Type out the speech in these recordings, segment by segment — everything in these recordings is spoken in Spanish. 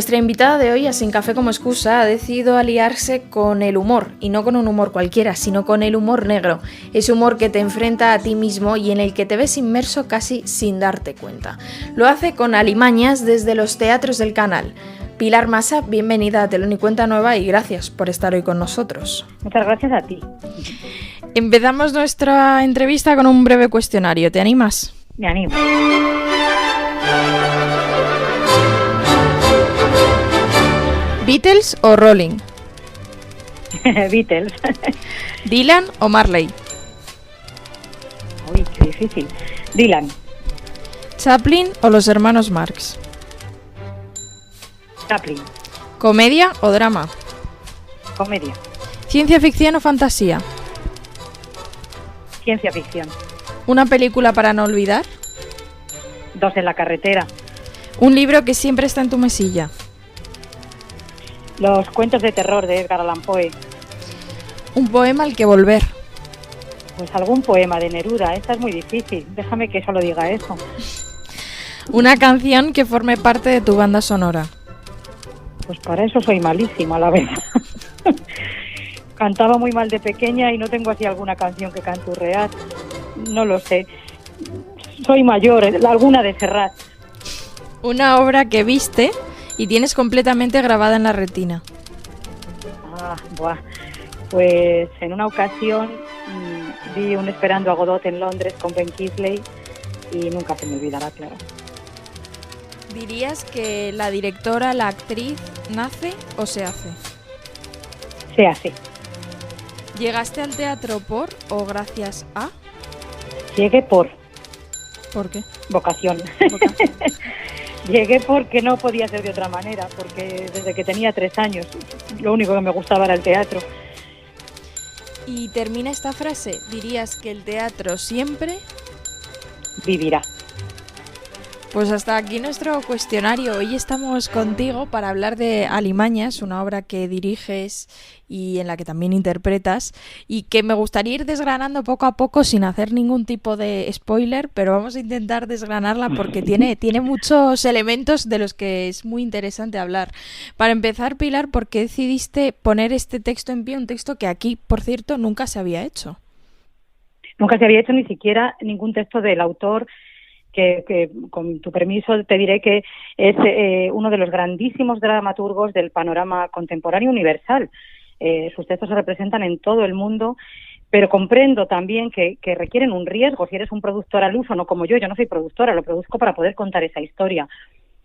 Nuestra invitada de hoy, a Sin Café como Excusa, ha decidido aliarse con el humor, y no con un humor cualquiera, sino con el humor negro. Ese humor que te enfrenta a ti mismo y en el que te ves inmerso casi sin darte cuenta. Lo hace con alimañas desde los teatros del canal. Pilar Massa, bienvenida a Telón y Cuenta Nueva y gracias por estar hoy con nosotros. Muchas gracias a ti. Empezamos nuestra entrevista con un breve cuestionario. ¿Te animas? Me animo. ¿Beatles o Rolling? Beatles. ¿Dylan o Marley? Uy, qué difícil. Dylan. ¿Chaplin o los hermanos Marx? Chaplin. ¿Comedia o drama? Comedia. ¿Ciencia ficción o fantasía? Ciencia ficción. ¿Una película para no olvidar? Dos en la carretera. ¿Un libro que siempre está en tu mesilla? Los cuentos de terror de Edgar Allan Poe. ¿Un poema al que volver? Pues algún poema de Neruda. Esta es muy difícil. Déjame que solo diga eso. ¿Una canción que forme parte de tu banda sonora? Pues para eso soy malísima, la verdad. Cantaba muy mal de pequeña y no tengo así alguna canción que canturrear. No lo sé. Soy mayor, alguna de Serrat. ¿Una obra que viste y tienes completamente grabada en la retina? Pues en una ocasión vi un Esperando a Godot en Londres con Ben Kingsley y nunca se me olvidará, claro. ¿Dirías que la directora, la actriz, nace o se hace? Se hace. ¿Llegaste al teatro por o gracias a? Llegué por ¿Por qué? vocación. Llegué porque no podía ser de otra manera, porque desde que tenía 3 años lo único que me gustaba era el teatro. Y termina esta frase, ¿dirías que el teatro siempre Vivirá. Pues hasta aquí nuestro cuestionario. Hoy estamos contigo para hablar de Alimañas, una obra que diriges y en la que también interpretas y que me gustaría ir desgranando poco a poco sin hacer ningún tipo de spoiler, pero vamos a intentar desgranarla porque tiene muchos elementos de los que es muy interesante hablar. Para empezar, Pilar, ¿por qué decidiste poner este texto en pie? Un texto que aquí, por cierto, nunca se había hecho. Nunca se había hecho ni siquiera ningún texto del autor que con tu permiso te diré que es uno de los grandísimos dramaturgos del panorama contemporáneo universal. Sus textos se representan en todo el mundo, pero comprendo también que requieren un riesgo. Si eres un productor al uso, no como yo no soy productora, lo produzco para poder contar esa historia.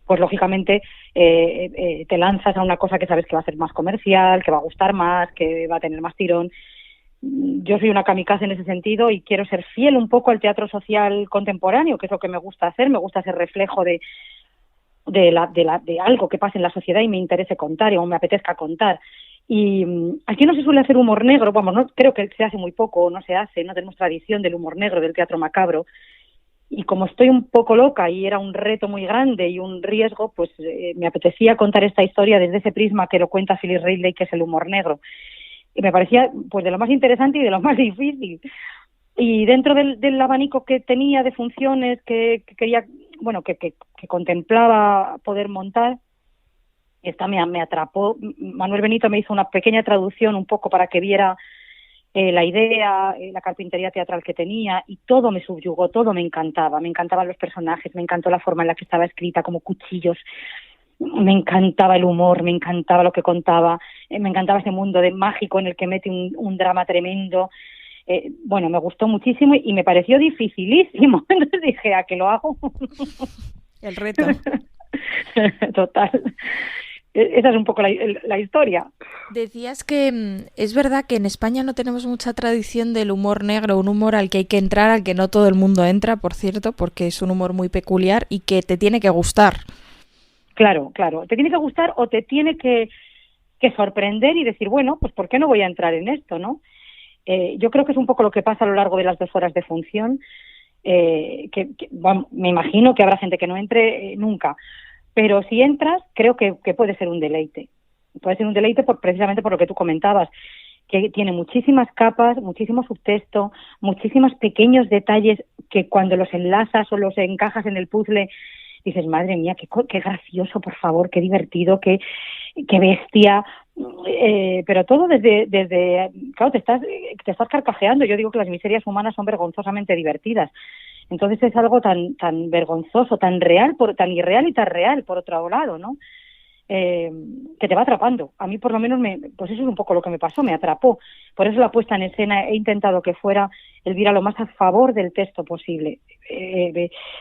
Pues lógicamente te lanzas a una cosa que sabes que va a ser más comercial, que va a gustar más, que va a tener más tirón. Yo soy una kamikaze en ese sentido y quiero ser fiel un poco al teatro social contemporáneo, que es lo que me gusta hacer. Me gusta ser reflejo de algo que pase en la sociedad y me interese contar o me apetezca contar. Y aquí no se suele hacer humor negro, no creo que se hace muy poco, no se hace, no tenemos tradición del humor negro, del teatro macabro. Y como estoy un poco loca y era un reto muy grande y un riesgo, pues me apetecía contar esta historia desde ese prisma que lo cuenta Phyllis Ridley, que es el humor negro. Y me parecía pues de lo más interesante y de lo más difícil. Y dentro del abanico que tenía de funciones que quería, que contemplaba poder montar, esta me atrapó. Manuel Benito me hizo una pequeña traducción un poco para que viera la idea, la carpintería teatral que tenía, y todo me subyugó, todo me encantaba. Me encantaban los personajes, me encantó la forma en la que estaba escrita, como cuchillos. Me encantaba el humor, me encantaba lo que contaba, me encantaba ese mundo de mágico en el que mete un drama tremendo. Me gustó muchísimo y me pareció dificilísimo. Entonces dije, ¿a qué lo hago? El reto. Total. Esa es un poco la historia. Decías que es verdad que en España no tenemos mucha tradición del humor negro, un humor al que hay que entrar, al que no todo el mundo entra, por cierto, porque es un humor muy peculiar y que te tiene que gustar. Claro. Te tiene que gustar o te tiene que sorprender y decir, bueno, pues ¿por qué no voy a entrar en esto, no? Yo creo que es un poco lo que pasa a lo largo de las 2 horas de función. Me imagino que habrá gente que no entre nunca, pero si entras, creo que puede ser un deleite. Puede ser un deleite precisamente por lo que tú comentabas, que tiene muchísimas capas, muchísimo subtexto, muchísimos pequeños detalles que cuando los enlazas o los encajas en el puzzle dices, madre mía, qué gracioso, por favor, qué divertido, qué bestia, pero todo claro, te estás carcajeando. Yo digo que las miserias humanas son vergonzosamente divertidas. Entonces es algo tan vergonzoso, tan irreal y tan real, por otro lado, ¿no? Que te va atrapando. A mí, por lo menos, pues eso es un poco lo que me pasó, me atrapó. Por eso la puesta en escena he intentado que fuera, Elvira, lo más a favor del texto posible.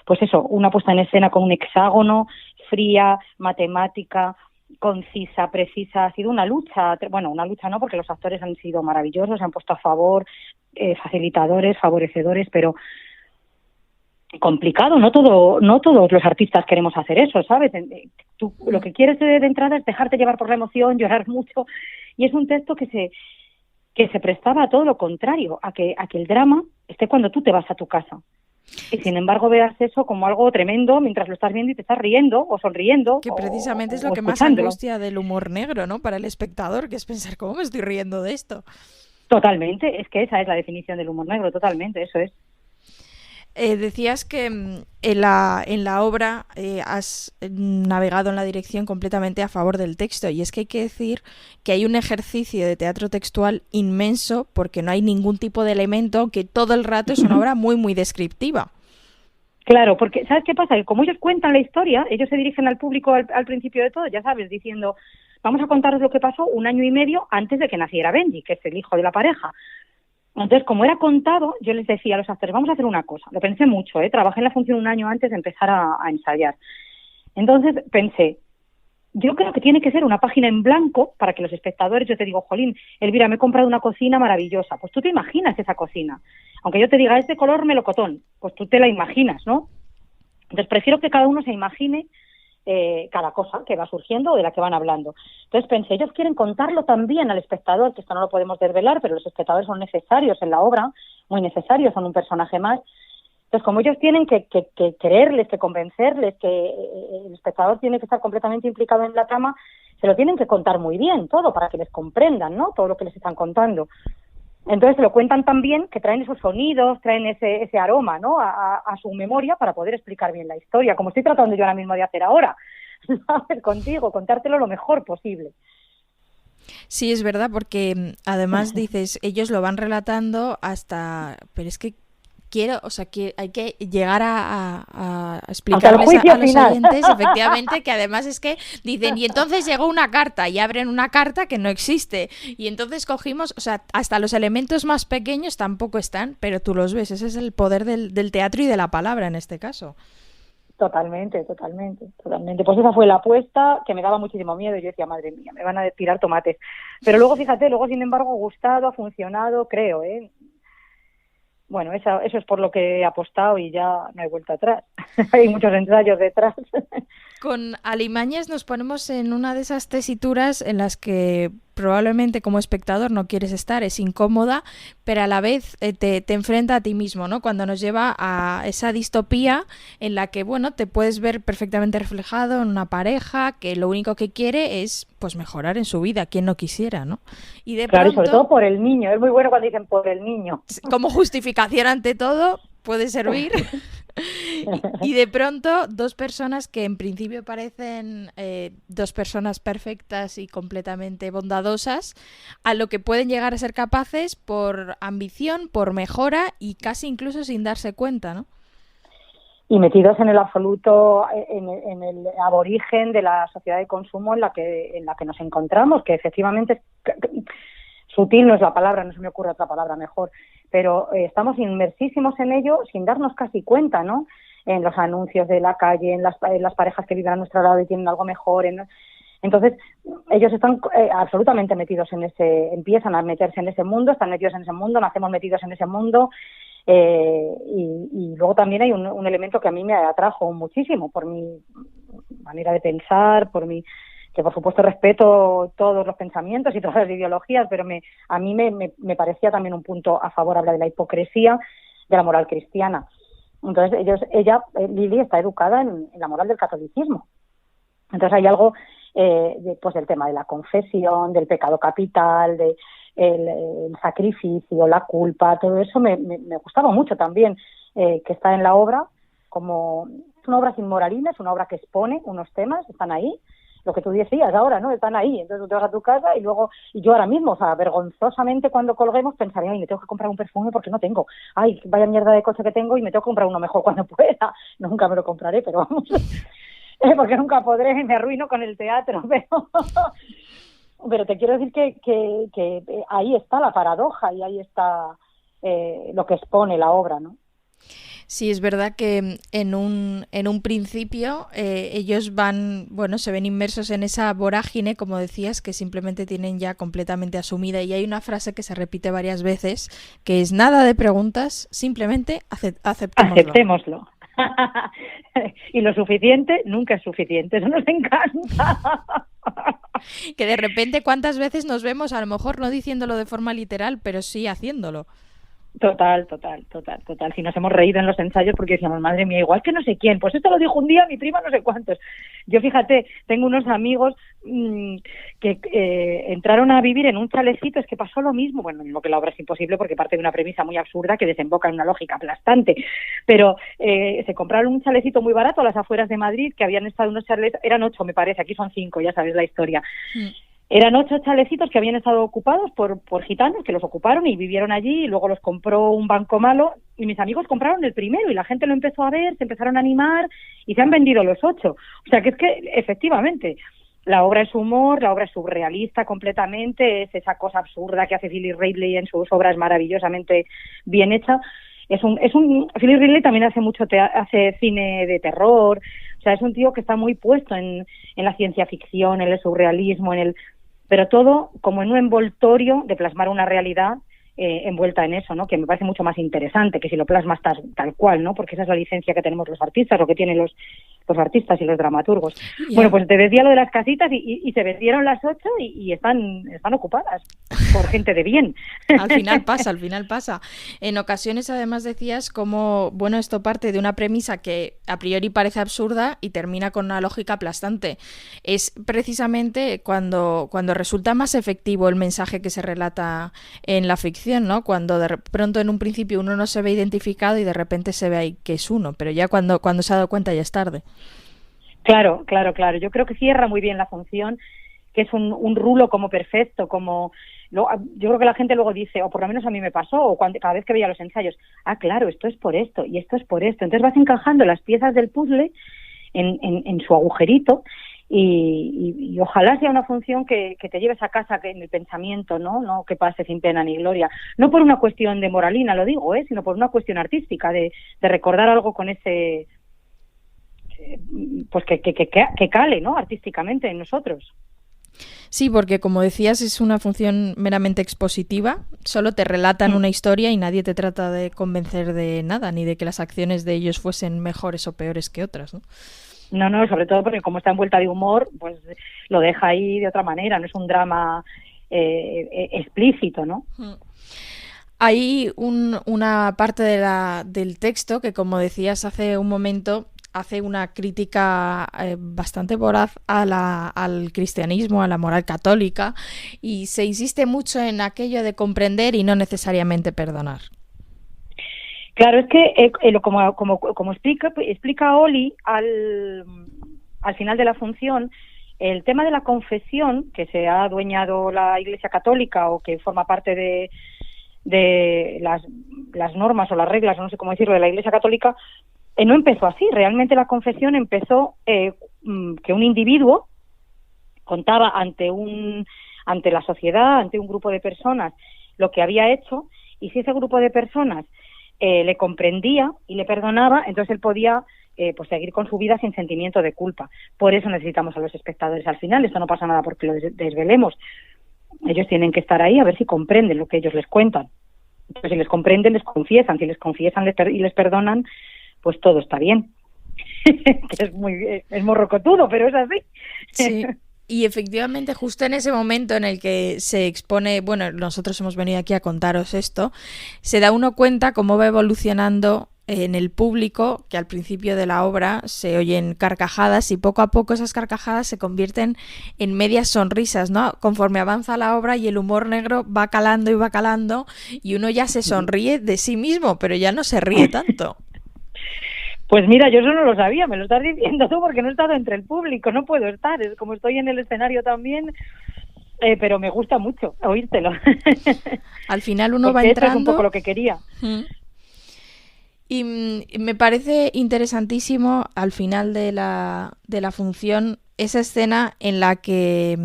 Pues eso, una puesta en escena con un hexágono, fría, matemática, concisa, precisa. Ha sido una lucha no, porque los actores han sido maravillosos, se han puesto a favor, facilitadores, favorecedores, pero complicado. No todos los artistas queremos hacer eso, ¿sabes? Tú lo que quieres de entrada es dejarte llevar por la emoción, llorar mucho, y es un texto que se prestaba a todo lo contrario, a que el drama esté cuando tú te vas a tu casa. Y sin embargo veas eso como algo tremendo mientras lo estás viendo y te estás riendo o sonriendo. Que precisamente es lo que más angustia del humor negro, ¿no? Para el espectador, que es pensar, ¿cómo me estoy riendo de esto? Totalmente, es que esa es la definición del humor negro, totalmente, eso es. Decías que en la obra has navegado en la dirección completamente a favor del texto, y es que hay que decir que hay un ejercicio de teatro textual inmenso porque no hay ningún tipo de elemento, que todo el rato es una obra muy, muy descriptiva. Claro, porque ¿sabes qué pasa? Que como ellos cuentan la historia, ellos se dirigen al público al principio de todo, ya sabes, diciendo, vamos a contaros lo que pasó 1 año y medio antes de que naciera Benji, que es el hijo de la pareja. Entonces, como era contado, yo les decía a los actores, vamos a hacer una cosa. Lo pensé mucho, trabajé en la función 1 año antes de empezar a ensayar. Entonces pensé, yo creo que tiene que ser una página en blanco para que los espectadores, yo te digo, jolín, Elvira, me he comprado una cocina maravillosa. Pues tú te imaginas esa cocina. Aunque yo te diga, es de color melocotón, pues tú te la imaginas, ¿no? Entonces prefiero que cada uno se imagine cada cosa que va surgiendo o de la que van hablando. Entonces pensé, ellos quieren contarlo también al espectador, que esto no lo podemos desvelar, pero los espectadores son necesarios en la obra, muy necesarios, son un personaje más. Entonces, como ellos tienen que creerles, que convencerles, que el espectador tiene que estar completamente implicado en la trama, se lo tienen que contar muy bien todo para que les comprendan, ¿no? Todo lo que les están contando. Entonces se lo cuentan tan bien que traen esos sonidos, traen ese aroma, ¿no? A su memoria para poder explicar bien la historia, como estoy tratando yo ahora mismo de hacer ahora, ¿sabes? Contigo, contártelo lo mejor posible. Sí, es verdad, porque además dices, ellos lo van relatando pero es que que hay que llegar a explicarles a los oyentes, efectivamente, que además es que dicen, y entonces llegó una carta, y abren una carta que no existe, y entonces cogimos, hasta los elementos más pequeños tampoco están, pero tú los ves, ese es el poder del teatro y de la palabra en este caso. Totalmente. Pues esa fue la apuesta, que me daba muchísimo miedo. Yo decía, madre mía, me van a tirar tomates. Pero luego, fíjate, sin embargo, ha gustado, ha funcionado, creo, Bueno, eso es por lo que he apostado y ya no hay vuelta atrás. Hay muchos ensayos detrás. Con Alimañas nos ponemos en una de esas tesituras en las que probablemente como espectador no quieres estar, es incómoda, pero a la vez te enfrenta a ti mismo, ¿no? Cuando nos lleva a esa distopía en la que, bueno, te puedes ver perfectamente reflejado en una pareja que lo único que quiere es, pues, mejorar en su vida, quien no quisiera, ¿no? Y de claro, pronto, y sobre todo por el niño, es muy bueno cuando dicen por el niño. Como justificación ante todo puede servir. Y de pronto, 2 personas que en principio parecen 2 personas perfectas y completamente bondadosas, a lo que pueden llegar a ser capaces por ambición, por mejora y casi incluso sin darse cuenta, ¿no? Y metidos en el absoluto, en el aborigen de la sociedad de consumo en la que nos encontramos, que efectivamente sutil no es la palabra, no se me ocurre otra palabra mejor, pero estamos inmersísimos en ello sin darnos casi cuenta, ¿no? En los anuncios de la calle, en las parejas que viven a nuestro lado y tienen algo mejor. Entonces, ellos están absolutamente metidos empiezan a meterse en ese mundo, están metidos en ese mundo, nacemos metidos en ese mundo. Y luego también hay un elemento que a mí me atrajo muchísimo por mi manera de pensar, que por supuesto respeto todos los pensamientos y todas las ideologías, pero a mí me parecía también un punto a favor, habla de la hipocresía de la moral cristiana. Entonces Lili está educada en la moral del catolicismo. Entonces hay algo pues del tema de la confesión, del pecado capital, el sacrificio, la culpa, todo eso me gustaba mucho también, que está en la obra como una obra sin moralina, es una obra que expone unos temas, están ahí, lo que tú decías ahora, ¿no? Están ahí, entonces tú te vas a tu casa y yo ahora mismo, o sea, vergonzosamente cuando colguemos pensaré, ay, me tengo que comprar un perfume porque no tengo, ay, vaya mierda de coche que tengo y me tengo que comprar uno mejor cuando pueda, nunca me lo compraré, pero vamos, porque nunca podré, me arruino con el teatro, pero te quiero decir que ahí está la paradoja y ahí está lo que expone la obra, ¿no? Sí, es verdad que en un principio ellos van, bueno, se ven inmersos en esa vorágine, como decías, que simplemente tienen ya completamente asumida. Y hay una frase que se repite varias veces, que es nada de preguntas, simplemente aceptémoslo. Aceptémoslo. Y lo suficiente nunca es suficiente, eso nos encanta. Que de repente, ¿cuántas veces nos vemos, a lo mejor no diciéndolo de forma literal, pero sí haciéndolo? Total. Si nos hemos reído en los ensayos porque decíamos, madre mía, igual que no sé quién, pues esto lo dijo un día mi prima no sé cuántos. Yo, fíjate, tengo unos amigos que entraron a vivir en un chalecito, es que pasó lo mismo, bueno, lo que la obra es imposible porque parte de una premisa muy absurda que desemboca en una lógica aplastante, pero se compraron un chalecito muy barato a las afueras de Madrid, que habían estado unos chalets, eran 8 me parece, aquí son 5, ya sabes la historia. Eran 8 chalecitos que habían estado ocupados por gitanos que los ocuparon y vivieron allí y luego los compró un banco malo y mis amigos compraron el primero y la gente lo empezó a ver, se empezaron a animar y se han vendido los 8. O sea que es que efectivamente la obra es humor, la obra es surrealista completamente, es esa cosa absurda que hace Philip Ridley en sus obras maravillosamente bien hecha. Philip Ridley también hace hace cine de terror, o sea, es un tío que está muy puesto en la ciencia ficción, en el surrealismo, pero todo como en un envoltorio de plasmar una realidad envuelta en eso, ¿no? Que me parece mucho más interesante que si lo plasmas tal cual, ¿no? Porque esa es la licencia que tenemos los artistas, lo que tienen los artistas y los dramaturgos. Yeah. Bueno, pues te decía lo de las casitas y se vendieron las 8 y están ocupadas por gente de bien. Al final pasa. En ocasiones, además, decías como, bueno, esto parte de una premisa que a priori parece absurda y termina con una lógica aplastante. Es precisamente cuando resulta más efectivo el mensaje que se relata en la ficción, ¿no? Cuando de pronto en un principio uno no se ve identificado y de repente se ve ahí que es uno, pero ya cuando se ha dado cuenta ya es tarde. Claro. Yo creo que cierra muy bien la función, que es un rulo como perfecto, yo creo que la gente luego dice, o por lo menos a mí me pasó, o cada vez que veía los ensayos, claro, esto es por esto y esto es por esto. Entonces vas encajando las piezas del puzzle en su agujerito y ojalá sea una función que te lleves a casa en el pensamiento, no que pase sin pena ni gloria. No por una cuestión de moralina, lo digo, sino por una cuestión artística, de recordar algo con ese... pues que cale, ¿no? Artísticamente en nosotros. Sí, porque como decías es una función meramente expositiva, solo te relatan una historia y nadie te trata de convencer de nada, ni de que las acciones de ellos fuesen mejores o peores que otras, ¿no? No, sobre todo porque como está envuelta de humor, pues lo deja ahí de otra manera, no es un drama explícito, ¿no? Hay una parte del texto que, como decías hace un momento, hace una crítica bastante voraz al cristianismo, a la moral católica, y se insiste mucho en aquello de comprender y no necesariamente perdonar. Claro, es que como explica Oli al final de la función, el tema de la confesión, que se ha adueñado la Iglesia Católica o que forma parte de las normas o las reglas, no sé cómo decirlo, de la Iglesia Católica, no empezó así. Realmente la confesión empezó que un individuo contaba ante la sociedad, ante un grupo de personas, lo que había hecho, y si ese grupo de personas le comprendía y le perdonaba, entonces él podía pues seguir con su vida sin sentimiento de culpa. Por eso necesitamos a los espectadores al final. Esto no pasa nada porque lo desvelemos. Ellos tienen que estar ahí a ver si comprenden lo que ellos les cuentan. Entonces, si les comprenden, les confiesan. Si les confiesan y les perdonan, pues todo está bien. Que es morrocotudo, pero es así. Sí. Y efectivamente, justo en ese momento en el que se expone, bueno, nosotros hemos venido aquí a contaros esto, se da uno cuenta cómo va evolucionando en el público, que al principio de la obra se oyen carcajadas y poco a poco esas carcajadas se convierten en medias sonrisas, ¿no? Conforme avanza la obra y el humor negro va calando y uno ya se sonríe de sí mismo, pero ya no se ríe tanto. Pues mira, yo eso no lo sabía, me lo estás diciendo tú porque no he estado entre el público, no puedo estar, es como estoy en el escenario también, pero me gusta mucho oírtelo. Al final uno porque va eso es un entrando. poco lo que quería. Y me parece interesantísimo al final de la función esa escena en la que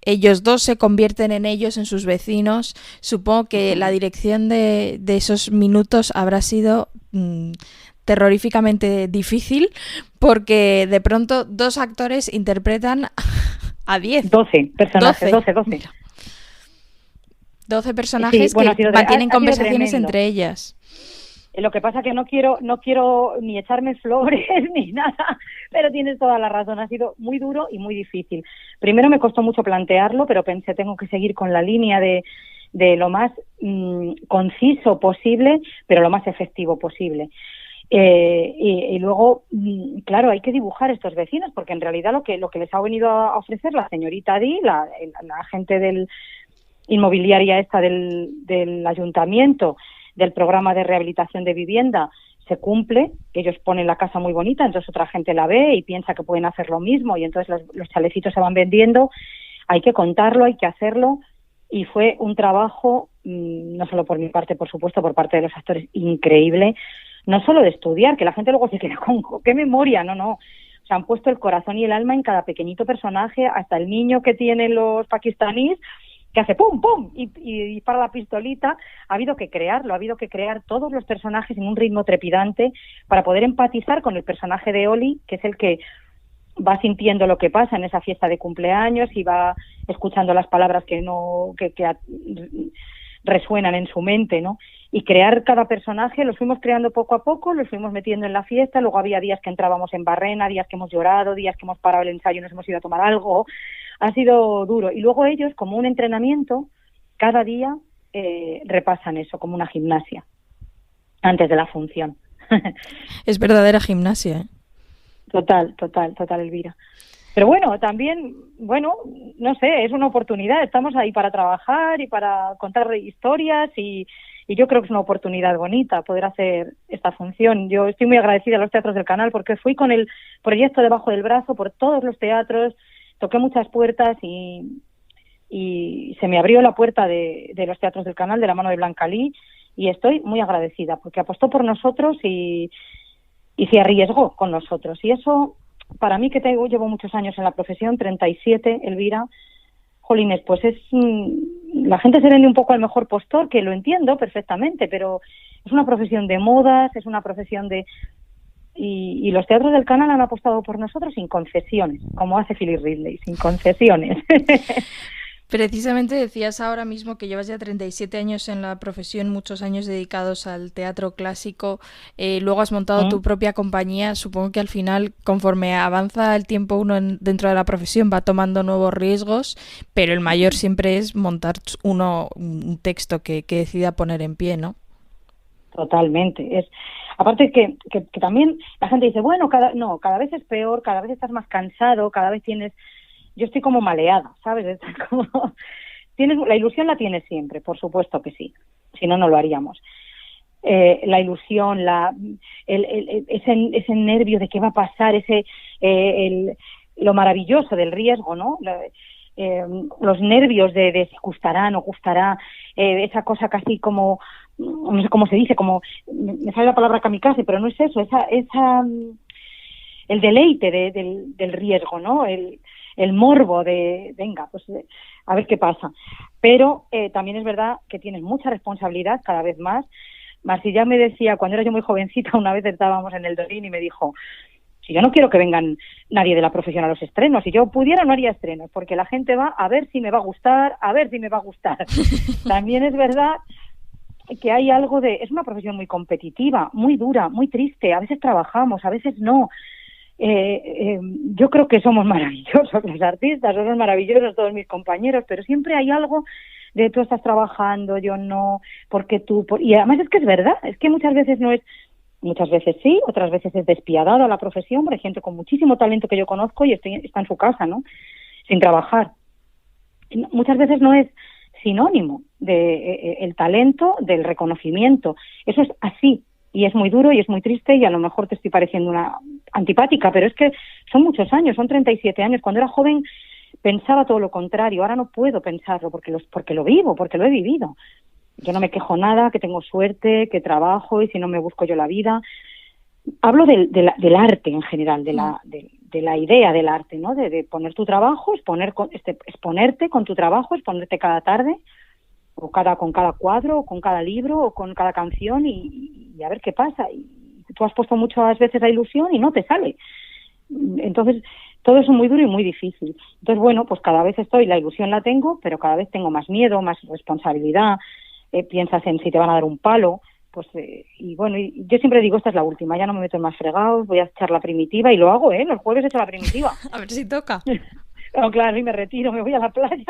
ellos dos se convierten en ellos, en sus vecinos. Supongo que la dirección de esos minutos habrá sido terroríficamente difícil, porque de pronto 2 actores interpretan a 10. 12 personajes, 12. 12 personajes Sí, bueno, que mantienen conversaciones tremendo. entre ellas. Lo que pasa que no quiero ni echarme flores ni nada, pero tienes toda la razón, ha sido muy duro y muy difícil. Primero me costó mucho plantearlo, pero pensé tengo que seguir con la línea de lo más conciso posible, pero lo más efectivo posible. Y luego, claro, hay que dibujar estos vecinos, porque en realidad lo que les ha venido a ofrecer la señorita Di, la agente del inmobiliaria esta del ayuntamiento, del programa de rehabilitación de vivienda, se cumple. Ellos ponen la casa muy bonita, entonces otra gente la ve y piensa que pueden hacer lo mismo, y entonces los chalecitos se van vendiendo. Hay que contarlo, hay que hacerlo, y fue un trabajo, no solo por mi parte, por supuesto, por parte de los actores, increíble, no solo de estudiar, que la gente luego se queda con qué memoria, no, o sea, han puesto el corazón y el alma en cada pequeñito personaje, hasta el niño que tienen los pakistaníes, que hace pum, pum, y dispara la pistolita. Ha habido que crearlo, ha habido que crear todos los personajes en un ritmo trepidante para poder empatizar con el personaje de Oli, que es el que va sintiendo lo que pasa en esa fiesta de cumpleaños y va escuchando las palabras que resuenan en su mente, ¿no? Y crear cada personaje, los fuimos creando poco a poco, los fuimos metiendo en la fiesta. Luego había días que entrábamos en barrena, días que hemos llorado, días que hemos parado el ensayo y nos hemos ido a tomar algo. Ha sido duro. Y luego ellos, como un entrenamiento, cada día repasan eso, como una gimnasia, antes de la función. Es verdadera gimnasia, ¿eh? Total, Elvira. Pero bueno, también, no sé, es una oportunidad. Estamos ahí para trabajar y para contar historias, y yo creo que es una oportunidad bonita poder hacer esta función. Yo estoy muy agradecida a los teatros del canal, porque fui con el proyecto debajo del brazo por todos los teatros, toqué muchas puertas y se me abrió la puerta de los teatros del canal de la mano de Blanca Lee, y estoy muy agradecida porque apostó por nosotros y se arriesgó con nosotros. Y eso, para mí, que llevo muchos años en la profesión, 37, Elvira, jolines, pues la gente se vende un poco al mejor postor, que lo entiendo perfectamente, pero es una profesión de modas, es una profesión de... Y los teatros del canal han apostado por nosotros sin concesiones, como hace Philip Ridley, sin concesiones. Precisamente decías ahora mismo que llevas ya 37 años en la profesión, muchos años dedicados al teatro clásico, luego has montado tu propia compañía. Supongo que al final, conforme avanza el tiempo uno dentro de la profesión, va tomando nuevos riesgos, pero el mayor siempre es montar un texto que decida poner en pie, ¿no? Totalmente. Aparte que también la gente dice, bueno, cada vez es peor, cada vez estás más cansado, cada vez tienes... Yo estoy como maleada, ¿sabes? La ilusión la tienes siempre, por supuesto que sí, si no, no lo haríamos. La ilusión, ese nervio de qué va a pasar, lo maravilloso del riesgo, ¿no? Los nervios de si gustará, no gustará, esa cosa casi como, no sé cómo se dice, como, me sale la palabra kamikaze, pero no es eso, el deleite del riesgo, ¿no? El morbo de, venga, pues a ver qué pasa. Pero también es verdad que tienes mucha responsabilidad cada vez más. Marcilla me decía, cuando era yo muy jovencita, una vez estábamos en el Dorín y me dijo, si yo no quiero que vengan nadie de la profesión a los estrenos, si yo pudiera no haría estrenos, porque la gente va a ver si me va a gustar, También es verdad que hay algo es una profesión muy competitiva, muy dura, muy triste, a veces trabajamos, a veces no. Yo creo que somos maravillosos los artistas, somos maravillosos todos mis compañeros, pero siempre hay algo de tú estás trabajando, yo no, porque y además es que es verdad, es que muchas veces sí, otras veces es despiadada la profesión, por ejemplo, con muchísimo talento que yo conozco y está en su casa, ¿no? Sin trabajar. Muchas veces no es sinónimo de el talento del reconocimiento, eso es así. y es muy duro y es muy triste y a lo mejor te estoy pareciendo una antipática, pero es que son muchos años, son 37 años. Cuando era joven pensaba todo lo contrario, ahora no puedo pensarlo porque lo vivo, porque lo he vivido. Yo no me quejo nada, que tengo suerte, que trabajo y si no me busco yo la vida. Hablo del arte en general, de la idea del arte, ¿no? De poner tu trabajo, exponerte con tu trabajo, exponerte cada tarde, o con cada cuadro, o con cada libro, o con cada canción y a ver qué pasa. Y tú has puesto muchas veces la ilusión y no te sale. Entonces, todo eso es muy duro y muy difícil. Entonces, bueno, pues cada vez la ilusión la tengo, pero cada vez tengo más miedo, más responsabilidad, piensas en si te van a dar un palo, pues y bueno, y yo siempre digo, esta es la última, ya no me meto en más fregados, voy a echar la primitiva y lo hago, los jueves he hecho la primitiva. A ver si toca. Claro, y me retiro, me voy a la playa.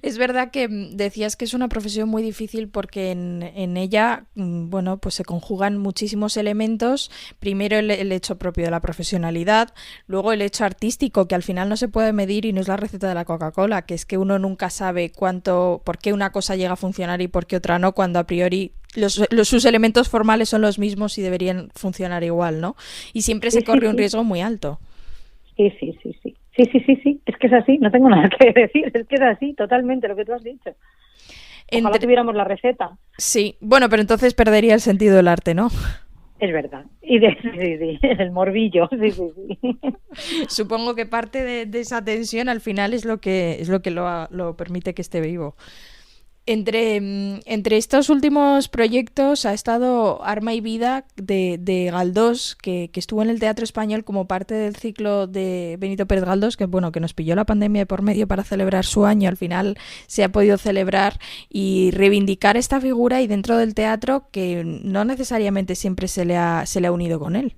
Es verdad que decías que es una profesión muy difícil porque en ella, bueno, pues se conjugan muchísimos elementos. Primero el hecho propio de la profesionalidad, luego el hecho artístico, que al final no se puede medir y no es la receta de la Coca-Cola, que es que uno nunca sabe por qué una cosa llega a funcionar y por qué otra no, cuando a priori sus elementos formales son los mismos y deberían funcionar igual, ¿no? Y siempre se corre un riesgo muy alto. Sí. Sí, es que es así, no tengo nada que decir, es que es así, totalmente lo que tú has dicho. Ojalá tuviéramos la receta. Sí, bueno, pero entonces perdería el sentido del arte, ¿no? Es verdad, y sí, el morbillo, sí. Supongo que parte de esa tensión al final es lo que lo permite que esté vivo. Entre estos últimos proyectos ha estado Arma y Vida de Galdós, que estuvo en el Teatro Español como parte del ciclo de Benito Pérez Galdós, que bueno, que nos pilló la pandemia por medio para celebrar su año. Al final se ha podido celebrar y reivindicar esta figura y dentro del teatro que no necesariamente siempre se le ha unido con él.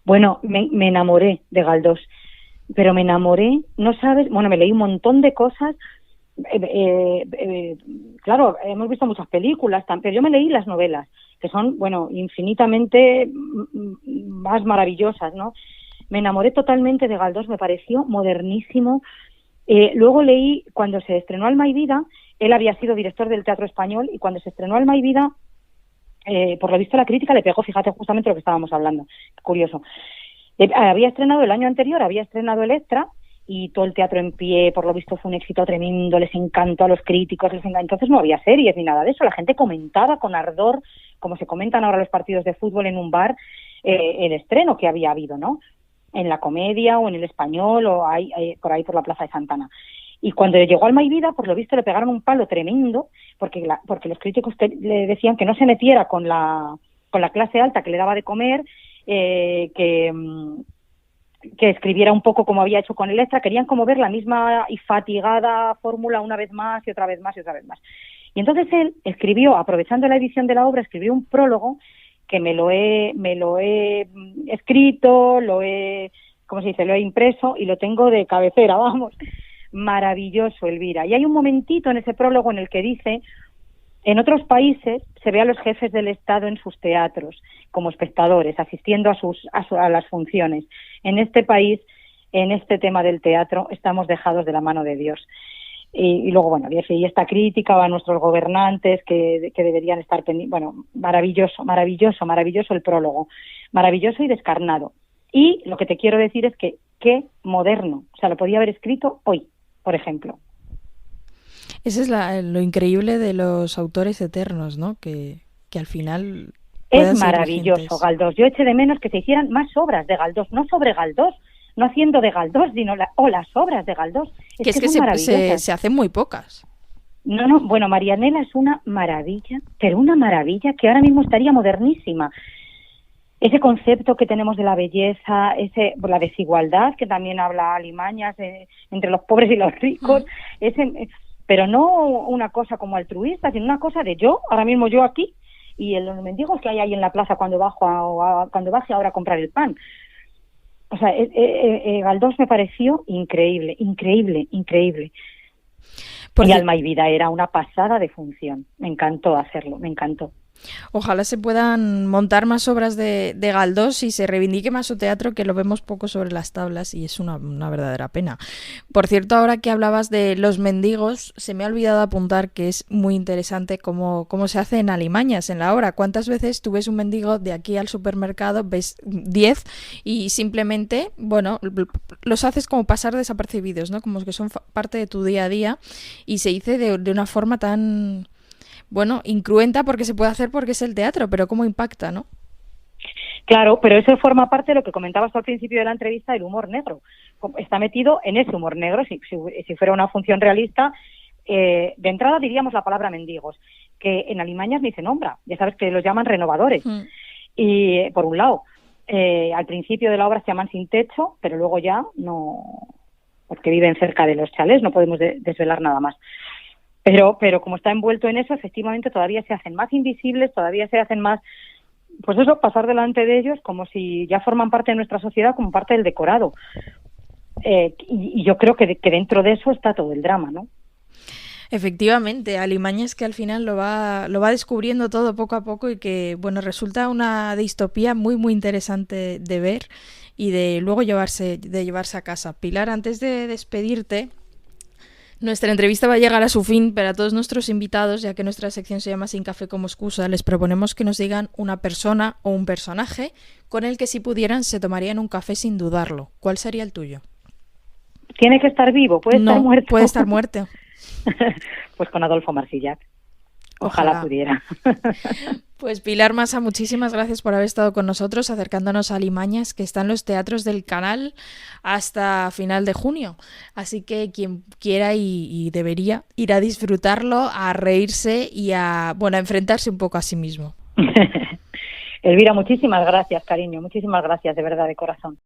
Bueno, me enamoré de Galdós, pero me enamoré, no sabes, bueno, me leí un montón de cosas. Claro, hemos visto muchas películas, pero yo me leí las novelas, que son, bueno, infinitamente más maravillosas, ¿no? Me enamoré totalmente de Galdós, me pareció modernísimo. Luego leí, cuando se estrenó Alma y Vida, él había sido director del Teatro Español, y cuando se estrenó Alma y Vida, por lo visto la crítica le pegó, fíjate, justamente lo que estábamos hablando, curioso. Había estrenado el año anterior, había estrenado Electra, y todo el teatro en pie, por lo visto fue un éxito tremendo, les encantó a los críticos, entonces no había series ni nada de eso, la gente comentaba con ardor, como se comentan ahora los partidos de fútbol en un bar, el estreno que había habido, ¿no? En La Comedia o en El Español o por ahí por la Plaza de Santana. Y cuando llegó Alma y Vida, por lo visto le pegaron un palo tremendo, porque los críticos le decían que no se metiera con la clase alta que le daba de comer, que escribiera un poco como había hecho con Electra, querían como ver la misma y fatigada fórmula una vez más y otra vez más y otra vez más. Y entonces él escribió, aprovechando la edición de la obra, escribió un prólogo que me lo he escrito, ¿cómo se dice? Lo he impreso y lo tengo de cabecera, vamos. Maravilloso, Elvira. Y hay un momentito en ese prólogo en el que dice: en otros países se ve a los jefes del Estado en sus teatros como espectadores, asistiendo a las funciones. En este país, en este tema del teatro, estamos dejados de la mano de Dios. Y luego, bueno, y esta crítica a nuestros gobernantes que deberían estar pendientes. Bueno, maravilloso el prólogo. Maravilloso y descarnado. Y lo que te quiero decir es que qué moderno. O sea, lo podía haber escrito hoy, por ejemplo. Ese es lo increíble de los autores eternos, ¿no? Que al final es maravilloso Galdós. Yo eché de menos que se hicieran más obras de Galdós, no sobre Galdós, no haciendo de Galdós, sino las obras de Galdós. Es que se hacen muy pocas. No, bueno, Marianela es una maravilla, pero una maravilla que ahora mismo estaría modernísima. Ese concepto que tenemos de la belleza, la desigualdad, que también habla Alimañas, entre los pobres y los ricos, pero no una cosa como altruista, sino una cosa de ahora mismo yo aquí, y los mendigos que hay ahí en la plaza cuando baje ahora a comprar el pan. O sea, Galdós me pareció increíble. Porque y Alma y Vida era una pasada de función. Me encantó hacerlo, me encantó. Ojalá se puedan montar más obras de Galdós y se reivindique más su teatro, que lo vemos poco sobre las tablas y es una verdadera pena. Por cierto, ahora que hablabas de los mendigos, se me ha olvidado apuntar que es muy interesante cómo se hace en Alimañas, en la obra. ¿Cuántas veces tú ves un mendigo de aquí al supermercado, ves 10 y simplemente, bueno, los haces como pasar desapercibidos, ¿no? Como que son parte de tu día a día y se dice de una forma tan... bueno, incruenta porque se puede hacer porque es el teatro, pero cómo impacta, ¿no? Claro, pero eso forma parte de lo que comentabas al principio de la entrevista, del humor negro. Está metido en ese humor negro. Si fuera una función realista, de entrada diríamos la palabra mendigos, que en Alimañas ni se nombra. Ya sabes que los llaman renovadores. Y por un lado, al principio de la obra se llaman sin techo, pero luego ya no, porque viven cerca de los chalés, no podemos desvelar nada más. Pero como está envuelto en eso, efectivamente todavía se hacen más invisibles, todavía se hacen más, pues eso, pasar delante de ellos como si ya forman parte de nuestra sociedad, como parte del decorado. Y yo creo que dentro de eso está todo el drama, ¿no? Efectivamente, Alimañas que al final lo va descubriendo todo poco a poco y que, bueno, resulta una distopía muy, muy interesante de ver y de luego llevarse a casa. Pilar, antes de despedirte, nuestra entrevista va a llegar a su fin, pero a todos nuestros invitados, ya que nuestra sección se llama Sin café como excusa, les proponemos que nos digan una persona o un personaje con el que si pudieran se tomarían un café sin dudarlo. ¿Cuál sería el tuyo? ¿Tiene que estar vivo? ¿Puede estar muerto? Puede estar muerto. Pues con Adolfo Marsillac. Ojalá pudiera. Pues Pilar Masa, muchísimas gracias por haber estado con nosotros acercándonos a Alimañas, que está en los teatros del Canal hasta final de junio. Así que quien quiera y debería ir a disfrutarlo, a reírse y a enfrentarse un poco a sí mismo. Elvira, muchísimas gracias, cariño. Muchísimas gracias, de verdad, de corazón.